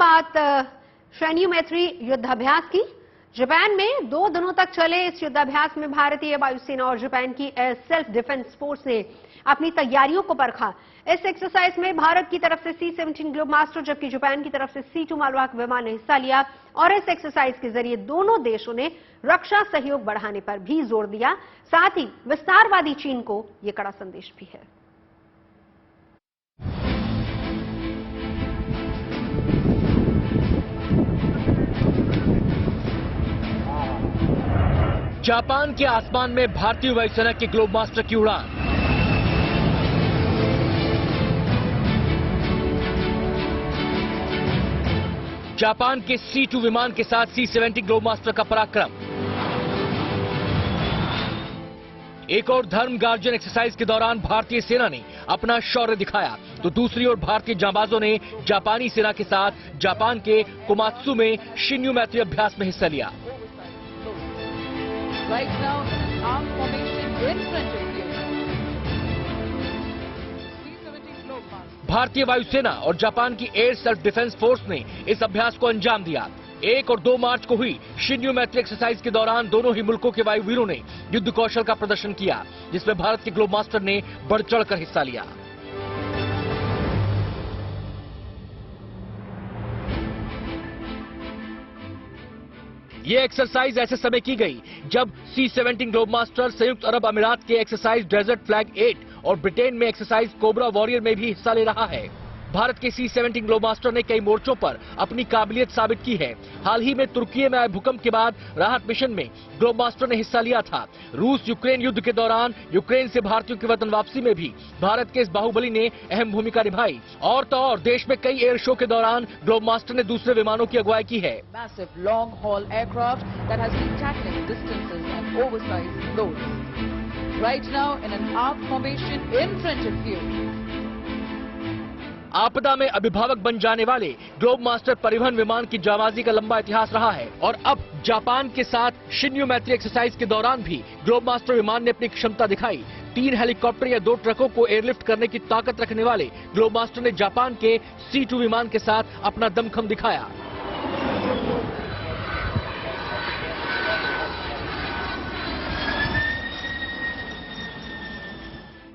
बात शिन्यू मैत्री युद्धाभ्यास की। जापान में 2 दिनों तक चले इस युद्धाभ्यास में भारतीय वायुसेना और जापान की एयर सेल्फ डिफेंस फोर्स ने अपनी तैयारियों को परखा। इस एक्सरसाइज में भारत की तरफ से C-17 ग्लोबमास्टर जबकि जापान की तरफ से C-2 मालवाहक विमान ने हिस्सा लिया और इस एक्सरसाइज के जरिए दोनों देशों ने रक्षा सहयोग बढ़ाने पर भी जोर दिया। साथ ही विस्तारवादी चीन को यह कड़ा संदेश भी है। जापान के आसमान में भारतीय वायुसेना के ग्लोबमास्टर की उड़ान। जापान के C-2 विमान के साथ C-17 ग्लोबमास्टर का पराक्रम। एक और धर्म गार्जियन एक्सरसाइज के दौरान भारतीय सेना ने अपना शौर्य दिखाया तो दूसरी ओर भारतीय जांबाजों ने जापानी सेना के साथ जापान के कोमात्सु में शिन्यू मैत्री अभ्यास में हिस्सा लिया। Right now, armed formation in front of you. C-17 Globemaster. भारतीय वायुसेना और जापान की एयर सेल्फ डिफेंस फोर्स ने इस अभ्यास को अंजाम दिया। 1 और 2 मार्च को हुई शिन्यू मैत्री एक्सरसाइज के दौरान दोनों ही मुल्कों के वायुवीरों ने युद्ध कौशल का प्रदर्शन किया, जिसमें भारत के ग्लोबमास्टर ने बढ़ चढ़कर हिस्सा लिया। ये एक्सरसाइज ऐसे समय की गई जब C-17 ग्लोबमास्टर संयुक्त अरब अमीरात के एक्सरसाइज डेजर्ट फ्लैग 8 और ब्रिटेन में एक्सरसाइज कोबरा वॉरियर में भी हिस्सा ले रहा है। भारत के C-17 ग्लोबमास्टर ने कई मोर्चों पर अपनी काबिलियत साबित की है। हाल ही में तुर्की में आए भूकंप के बाद राहत मिशन में ग्लोबमास्टर ने हिस्सा लिया था। रूस यूक्रेन युद्ध के दौरान यूक्रेन से भारतीयों की वतन वापसी में भी भारत के इस बाहुबली ने अहम भूमिका निभाई। और तो और देश में कई एयर शो के दौरान ग्लोबमास्टर ने दूसरे विमानों की अगुवाई की है। Massive long-haul aircraft that has been tackling distances and oversized loads. Right now, in an armed formation in front of you. आपदा में अभिभावक बन जाने वाले ग्लोबमास्टर परिवहन विमान की जाबाजी का लंबा इतिहास रहा है और अब जापान के साथ शिन्यू मैत्री एक्सरसाइज के दौरान भी ग्लोबमास्टर विमान ने अपनी क्षमता दिखाई। 3 हेलीकॉप्टर या 2 ट्रकों को एयरलिफ्ट करने की ताकत रखने वाले ग्लोबमास्टर ने जापान के C-2 विमान के साथ अपना दमखम दिखाया।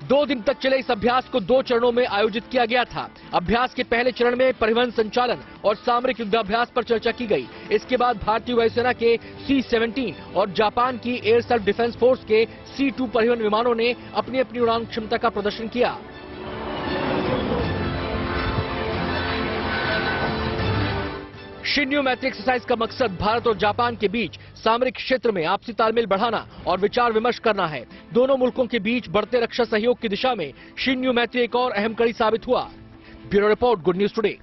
दो दिन तक चले इस अभ्यास को 2 चरणों में आयोजित किया गया था। अभ्यास के पहले चरण में परिवहन संचालन और सामरिक युद्धाभ्यास पर चर्चा की गई। इसके बाद भारतीय वायुसेना के C-17 और जापान की एयर सेल्फ डिफेंस फोर्स के C-2 परिवहन विमानों ने अपनी अपनी उड़ान क्षमता का प्रदर्शन किया। शिन्यू मैत्री एक्सरसाइज का मकसद भारत और जापान के बीच सामरिक क्षेत्र में आपसी तालमेल बढ़ाना और विचार विमर्श करना है। दोनों मुल्कों के बीच बढ़ते रक्षा सहयोग की दिशा में शिन्यू मैत्री एक और अहम कड़ी साबित हुआ। Bureau report, good news today.